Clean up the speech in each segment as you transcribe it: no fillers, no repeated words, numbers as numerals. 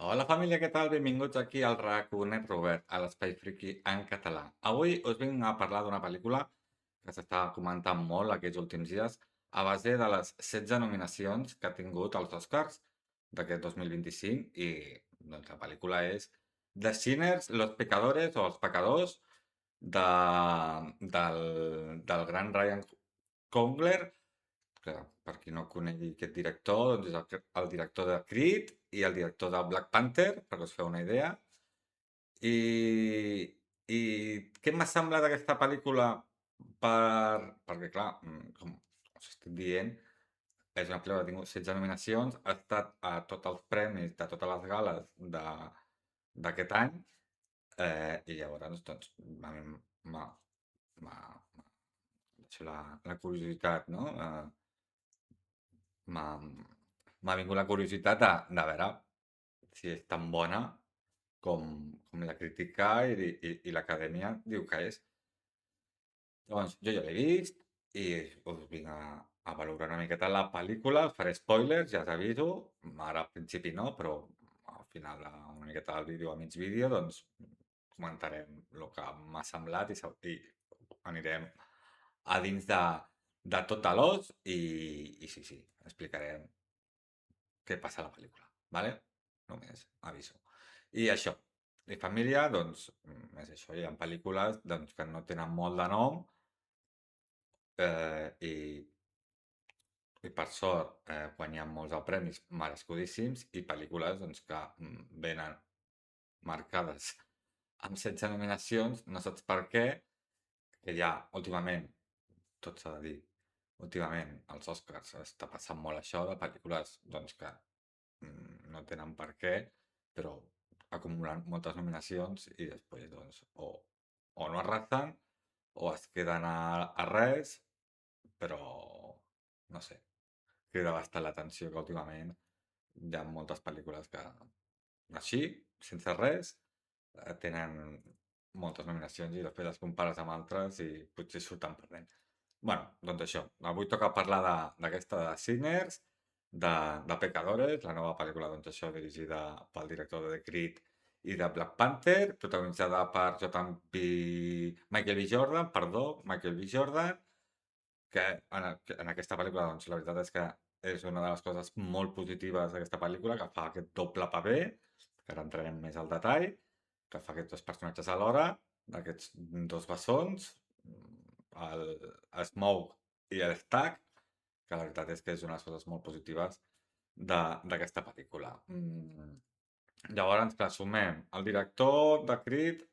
Hola família, què tal? Benvinguts aquí al RAC1 Robert, a l'Espai Friki en català. Avui us vinc a parlar d'una pel·lícula que s'està comentant molt aquests últims dies a base de les 16 nominacions que ha tingut als Oscars d'aquest 2025 i doncs, la pel·lícula és The Sinners, Los Pecadores o Els Pecadors de, del gran Ryan Coogler, que per qui no conegui aquest director, doncs és el director de Creed i el director de Black Panther, perquè us feu una idea. I, i què m'ha semblat aquesta pel·lícula perquè, clar, com us estic dient, és una pel·lícula que ha tingut 16 nominacions, ha estat a tots els premis de totes les gales d'aquest any, i llavors, doncs, a mi m'ha m'ha- m'ha deixat la curiositat, no? M'ha m'ha vingut la curiositat de veure si és tan bona com, com la crítica i l'acadèmia diu que és. Llavors, jo ja l'he vist i us vinc a valorar una miqueta la pel·lícula, us faré spoilers, ja t'aviso, ara al principi no, però al final, una miqueta del vídeo, a mig vídeo, doncs comentarem el que m'ha semblat i anirem a dins de tot de l'os i sí, sí, explicarem què passa a la pel·lícula, ¿vale? Només aviso. I això, i família, doncs, és això, hi ha pel·lícules doncs, que no tenen molt de nom i per sort guanyem molts de premis merescudíssims i pel·lícules doncs, que venen marcades amb 16 nominacions, no saps per què, que ja últimament, tot s'ha de dir, últimament als Oscars està passant molt això de pel·lícules doncs, que no tenen per què, però acumulen moltes nominacions i després doncs, o no arrasen o es queden a res, però no sé, crida bastant l'atenció que últimament hi ha moltes pel·lícules que així, sense res, tenen moltes nominacions i després les compares amb altres i potser surten perdent. Bueno, doncs això, avui toca parlar d'aquesta de Sinners, de Pecadores, la nova pel·lícula, doncs això, dirigida pel director de The Creed i de Black Panther, protagonitzada per Michael B. Jordan, perdó, Michael B. Jordan, que en aquesta pel·lícula, doncs, la veritat és que és una de les coses molt positives d'aquesta pel·lícula, que fa aquest doble paper, que ara entrarem més al detall, que fa aquests dos personatges alhora, d'aquests dos bessons, el Smoke i el Stack, que la veritat és que és una de les coses molt positives d'aquesta pel·lícula. Llavors, clar, sumem el director de Creed,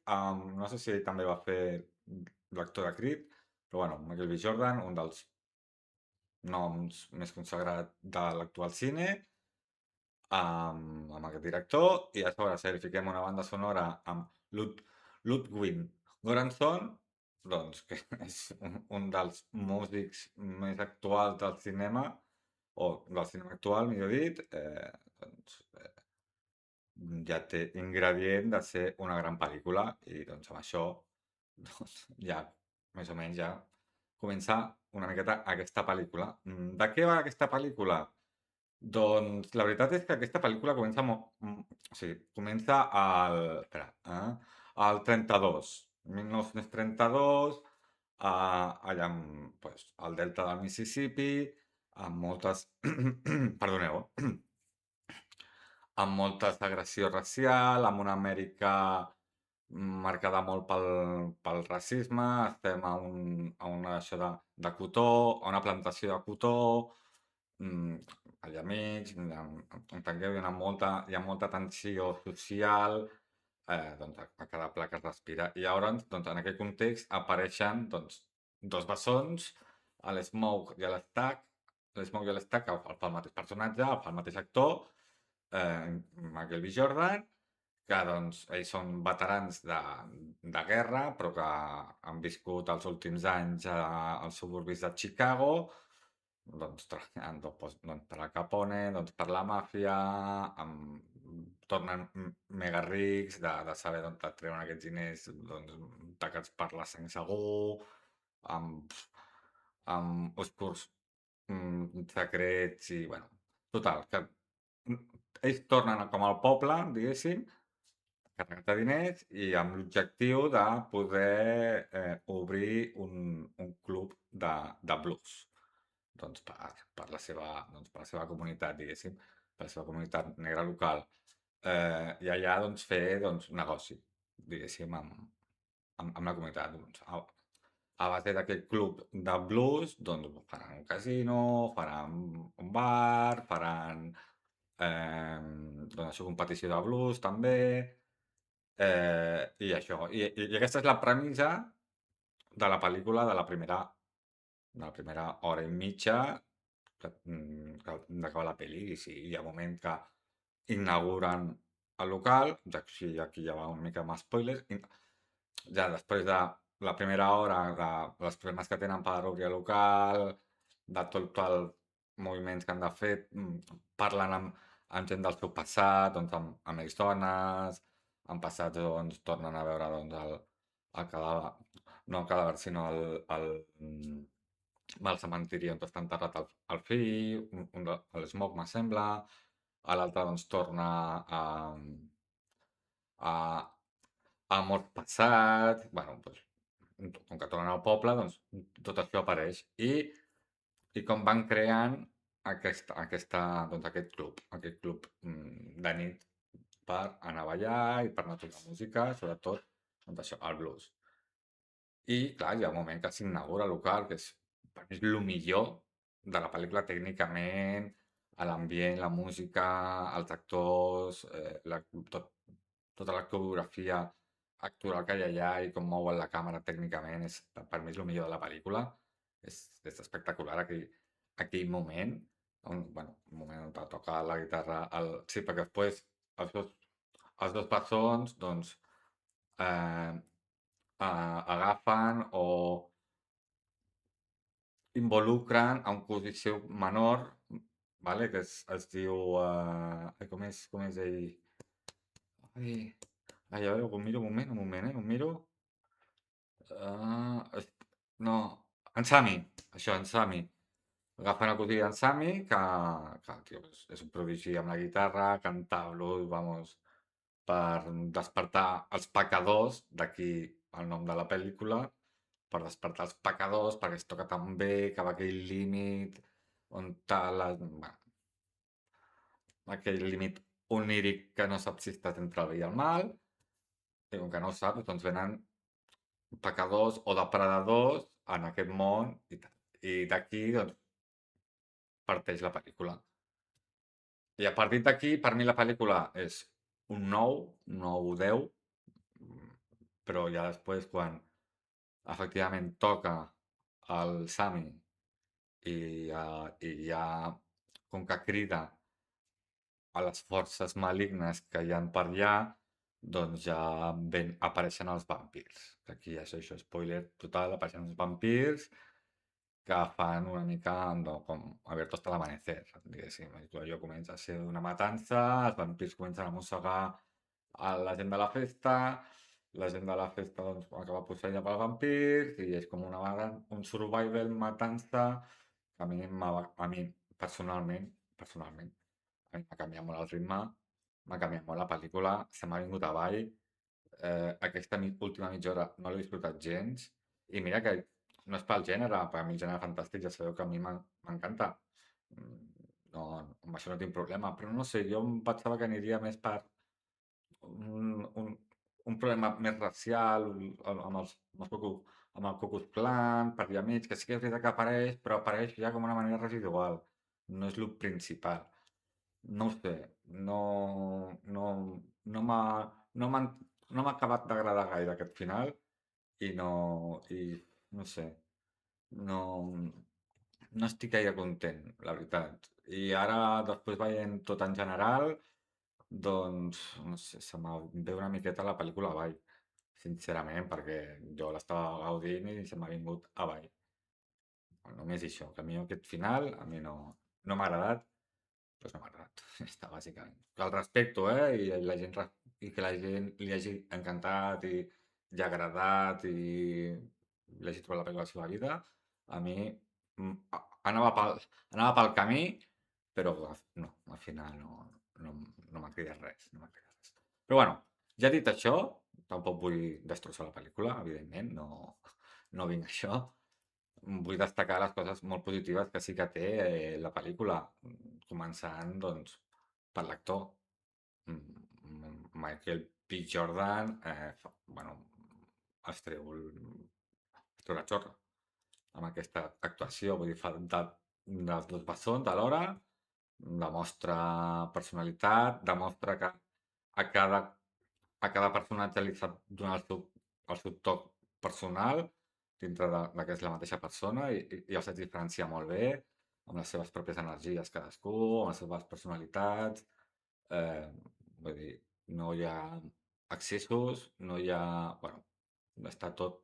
no sé si ell també va fer l'actor de Creed, però bueno, Michael B. Jordan, un dels noms més consagrats de l'actual cine, amb aquest director, i a sobre si li fiquem una banda sonora amb Ludwig Göransson, doncs que és un dels músics més actuals del cinema, o del cinema actual, millor dit, doncs ja té ingredient de ser una gran pel·lícula i doncs amb això doncs, ja més o menys ja comença una miqueta aquesta pel·lícula. De què va aquesta pel·lícula? Doncs la veritat és que aquesta pel·lícula comença o sigui, comença espera, al 32, 1932, allà pues, al delta del Mississippi, amb moltes perdoneu, amb molta segregació racial, amb una Amèrica marcada molt pel racisme, estem a una això de cotó, a una plantació de cotó, allà mig, entengueu, hi ha molta tensió social, doncs, a cada pla que es respira. I llavors, doncs, en aquest context apareixen doncs, dos bessons, l'Smoke i l'Stack. L'Smoke i l'Stack el fa el mateix personatge, el fa el mateix actor, Michael B. Jordan, que doncs, ells són veterans de guerra, però que han viscut els últims anys als suburbis de Chicago, doncs, treballant doncs, per Al Capone, doncs, per la màfia, tornen mega rics de saber d'on et treuen aquests diners, doncs, tacats per la sang segur, amb, amb oscurs secrets i, bueno, total, que ells tornen com al poble, diguéssim, carregat de diners i amb l'objectiu de poder obrir un club de blues doncs per la seva, doncs, per la seva comunitat, diguéssim, per la seva comunitat negra local. I allà doncs, fer doncs, negoci, diguéssim, amb la comunitat. Doncs, a base d'aquest club de blues, doncs faran un casino, faran un bar, faran doncs, això, competició de blues també, i això. I aquesta és la premissa de la pel·lícula de la primera hora i mitja d'acabar la pel·li. I sí, hi ha un moment que inauguren el local, ja, sí, aquí ja va una mica amb spoilers, ja després de la primera hora, de les problemes que tenen per obrir el local, de tot els moviments que han de fer, parlen amb gent del seu passat, doncs amb exdones, en passats doncs tornen a veure doncs el cadàver, no el cadàver, sinó al cementiri on està enterrat el fill, l'Smoke, me sembla, a l'altre doncs torna a, amor passat, bueno, doncs, com que tornen al poble, doncs tot això apareix. I com van creant doncs, aquest club de nit per anar a ballar i per anar a tocar música, sobretot doncs això, el blues. I clar, hi ha un moment que s'inaugura el local, que és per mi és el millor de la pel·lícula tècnicament, l'ambient, la música, els actors, tota la coreografia actoral que hi ha allà i com mouen la càmera tècnicament, per mi és el millor de la pel·lícula. És espectacular aquell moment, on, bueno, un moment on toca la guitarra, sí, perquè després els dos, els dos bessons, doncs, eh, agafen o involucren a un cosí seu menor, vale? Que es diu... ai, com és ell? Ai, ai, a veure, ho miro un moment, ho miro. No, en Sami, això, en Sami. Agafen el cosí d'en Sami, que tio, és un prodigi amb la guitarra, cantar blues, vamos, per despertar els pecadors, d'aquí el nom de la pel·lícula, per despertar els pecadors, perquè es toca tan bé, que va aquell límit, on està bueno, aquell límit oníric que no saps si estàs entre el bé i el mal, i com que no ho saps, doncs venen pecadors o depredadors en aquest món, i d'aquí doncs, parteix la pel·lícula. I a partir d'aquí, per mi la pel·lícula és un 9, 10, però ja després quan efectivament toca el Sami i ja com que crida a les forces malignes que hi han per allà, doncs ja apareixen els vampirs. Aquí ja és això, spoiler total, apareixen els vampirs que fan una mica com Abierto hasta el amanecer, diguéssim. Allò comença a ser una matança, els vampirs comencen a mossegar a la gent de la festa, la gent de la festa doncs, acaba posseïda pels vampirs i és com un survival matança que a mi personalment, a mi m'ha canviat molt el ritme, m'ha canviat molt la pel·lícula, se m'ha vingut avall. Aquesta última mitja hora no l'he disfrutat gens. I mira que no és pel gènere, per a mi el gènere fantàstic ja sabeu que a mi m'encanta. No, amb això no tinc problema, però no sé, jo em pensava que aniria més per un, un, un problema més racial amb el Ku Klux Klan, per allà mig, que sí que és veritat que apareix, però apareix ja com una manera residual. No és el principal. No ho sé, no, no m'ha no m'ha no m'ha acabat d'agradar gaire aquest final i no sé, no, no estic gaire content, la veritat. I ara, després veient tot en general, doncs, no sé, se me'n ve una miqueta la pel·lícula avall, sincerament, perquè jo l'estava gaudint i se m'ha vingut avall. Només això, que a mi aquest final, a mi no m'ha agradat, doncs no m'ha agradat, ja està, bàsicament. Que el respecto, i que la gent li hagi encantat i li ha agradat i li hagi trobat la pel·lícula de la seva vida, a mi anava pel camí, però no, al final no, no m'ha cridat res, no m'ha cridat res. Però bueno, ja dit això, tampoc vull destrossar la pel·lícula, evidentment, no vinc a això. Vull destacar les coses molt positives que sí que té la pel·lícula, començant, doncs, per l'actor. Michael P. Jordan, bueno, es treu, es treu la xorra amb aquesta actuació, vull dir, fa dels dos bessons alhora, demostra personalitat, demostra que a cada, a cada personatge li sap donar el seu toc personal dintre de que és la mateixa persona i els saps diferenciar molt bé amb les seves pròpies energies cadascú, amb les seves personalitats. Eh, vull dir, no hi ha excessos, no hi ha... Bueno, està tot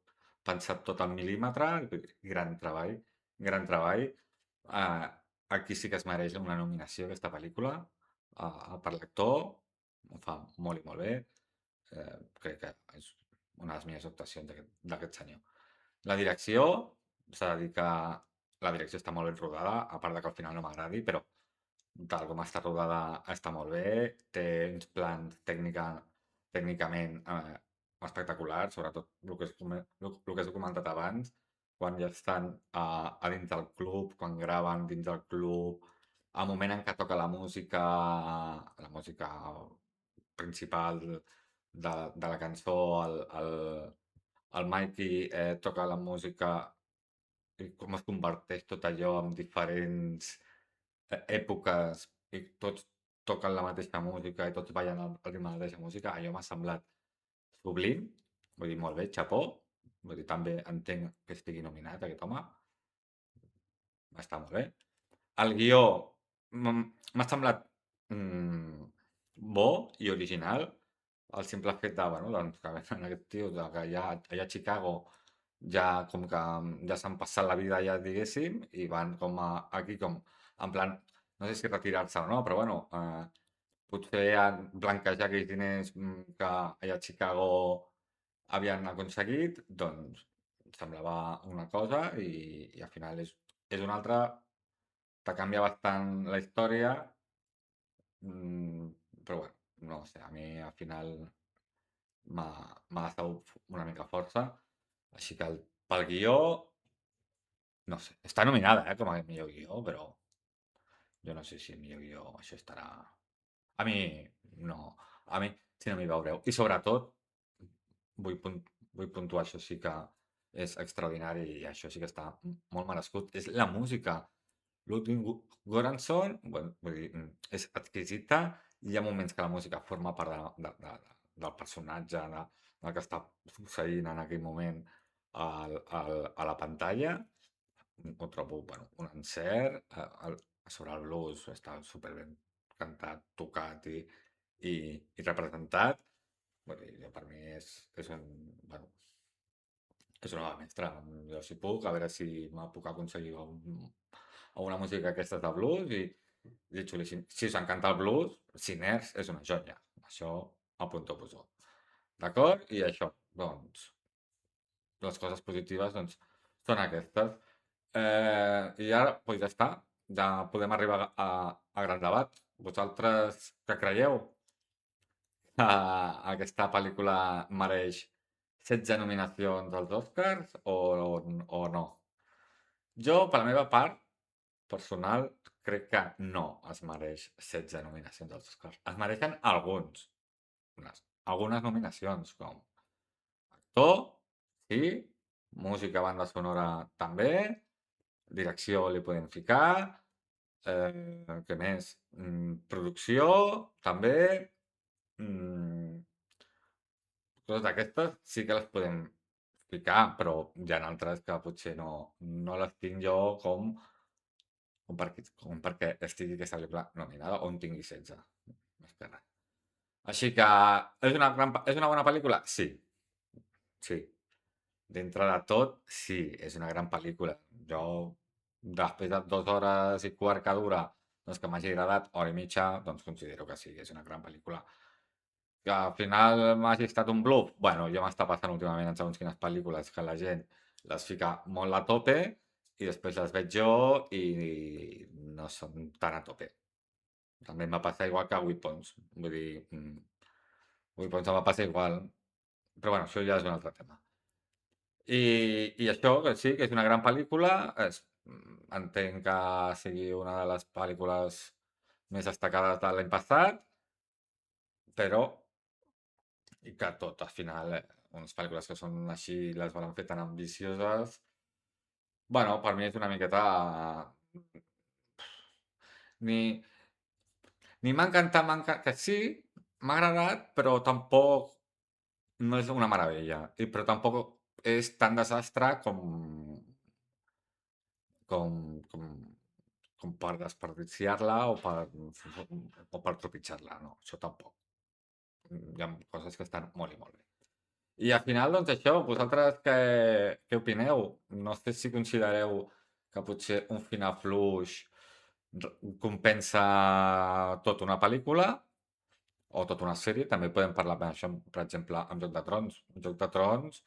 pensat tot al mil·límetre, vull dir, gran treball, gran treball. Eh, aquí sí que es mereix una nominació, aquesta pel·lícula, per l'actor, ho fa molt i molt bé. Crec que és una de les millors actuacions d'aquest senyor. La direcció, s'ha de dir que la direcció està molt ben rodada, a part de que al final no m'agradi, però tal com està rodada està molt bé, té uns plans tècnicament espectaculars, sobretot el que us he comentat abans, quan ja estan a dins del club, quan graven dins del club, el moment en què toca la música principal de la cançó, el Mikey toca la música i com es converteix tot allò en diferents èpoques i tots toquen la mateixa música i tots ballen al ritme de la mateixa música, allò m'ha semblat sublim, vull dir, molt bé, xapó, vull dir, també entenc que estigui nominat aquest home, està molt bé. El guió m'ha semblat bo i original, el simple fet de, bueno, doncs, que venen aquests tios de que allà a Chicago ja com que ja s'han passat la vida allà, diguéssim, i van com aquí com, en plan, no sé si retirar-se o no, però bueno, potser blanquejar aquells diners que allà a Chicago havien aconseguit, doncs semblava una cosa i al final és una altra, te canvia bastant la història, però bueno, no sé, a mi al final m'ha decebut una mica força, així que pel guió, no sé, està nominada, com a millor guió, però jo no sé si el millor guió això estarà... A mi, no, a mi, si no m'hi veureu. I sobretot, vull, vull puntuar, això sí que és extraordinari i això sí que està molt merescut, és la música. Ludwig Göransson, bueno, vull dir, és exquisita, hi ha moments que la música forma part del personatge, del que està succeint en aquell moment a la pantalla, ho trobo, bueno, un encert, sobre el blues està superben cantat, tocat i representat. Vull dir, per mi és un, bueno, és una obra mestra. Jo si puc, a veure si me puc aconseguir una música d'aquestes de blues i xulíssim. Si us encanta el blues, Sinners és una joia. Això apunto-vos-ho. D'acord? I això, doncs, les coses positives, doncs, són aquestes. I ara, doncs ja està. Ja podem arribar a gran debat. Vosaltres què creieu? Que aquesta pel·lícula mereix 16 nominacions als Oscars o no? Jo, per la meva part, personal, crec que no es mereix 16 nominacions als Oscars. Es mereixen algunes nominacions, com actor, sí, música, banda sonora també, direcció li podem ficar, què més? Producció, també, mm, coses d'aquestes sí que les podem ficar, però hi ha altres que potser no les tinc jo com perquè estigui aquesta pel·lícula nominada o en tingui 16, més que res. Així que és una bona pel·lícula? Sí, sí. Dintre de tot, sí, és una gran pel·lícula. Jo, després de 2 hores i quart que dura, doncs que m'hagi agradat, hora i mitja, doncs considero que sí, que és una gran pel·lícula. Que al final m'hagi estat un bluff, bueno, jo m'està passant últimament en segons quines pel·lícules que la gent les fica molt a tope i després les veig jo i no són tan a tope. També em va passar igual que a Weapons. Vull dir, Weapons em va passar igual. Però bueno, això ja és un altre tema. I això, que sí, que és una gran pel·lícula. Entenc que sigui una de les pel·lícules més destacades de l'any passat, però i que tot, al final, unes pel·lícules que són així, les volen fer tan ambicioses, bueno, per mi és una miqueta... Ni, ni m'ha encantat, que sí, m'ha agradat, però tampoc no és una meravella. Però tampoc és tan desastre com, com, com per desperdiciar-la o per tropitjar-la, no, això tampoc. Hi ha coses que estan molt i molt bé. I al final, doncs això, vosaltres què opineu? No sé si considereu que potser un final fluix compensa tota una pel·lícula o tota una sèrie. També podem parlar d'això, per exemple, amb Joc de Trons. Joc de Trons,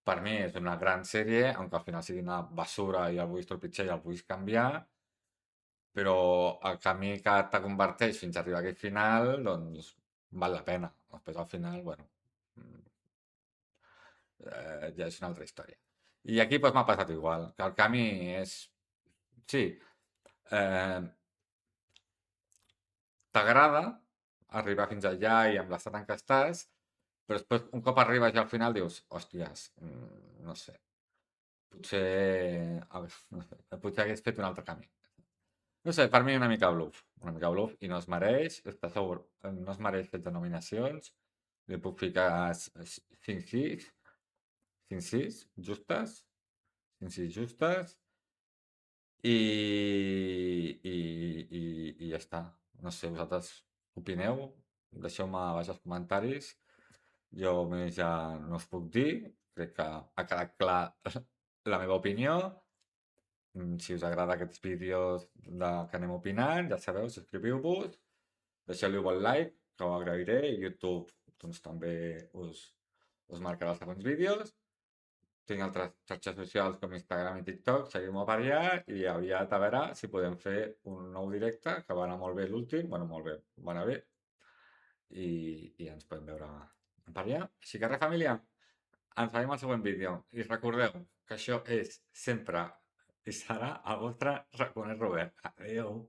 per mi, és una gran sèrie, aunque al final sigui una basura i el vull trepitjar i el vull canviar, però el camí que te converteix fins a arribar a aquell final, doncs, val la pena. Després, al final, bueno, ja és una altra història. I aquí doncs, m'ha passat igual, que el camí és... Sí, eh, t'agrada arribar fins allà i amb l'estat en què estàs, però després, un cop arribes ja al final, dius, hòsties, no sé, potser, no sé, potser hagués fet un altre camí. No sé, per mi una mica bluff, i no es mereix, està segur, no es mereix 16 nominacions, li puc ficar 5-6, 5-6, justes, 5-6 justes, i ja està. No sé, vosaltres opineu? Deixeu-me baix als comentaris. Jo més ja no us puc dir. Crec que ha quedat clar la meva opinió. Si us agrada aquests vídeos que anem opinant, ja sabeu, subscriviu-vos, deixeu-li un bon like, que ho agrairé, i YouTube doncs, també us marcarà els següents vídeos. Tinc altres xarxes socials com Instagram i TikTok, seguiu-me per allà i aviat a veure si podem fer un nou directe, que va anar molt bé l'últim, bueno, molt bé, va anar bé, i ens podem veure per allà. Així que res, família, ens veiem al següent vídeo. I recordeu que això és sempre i serà el vostre Raconet Robert. Adéu!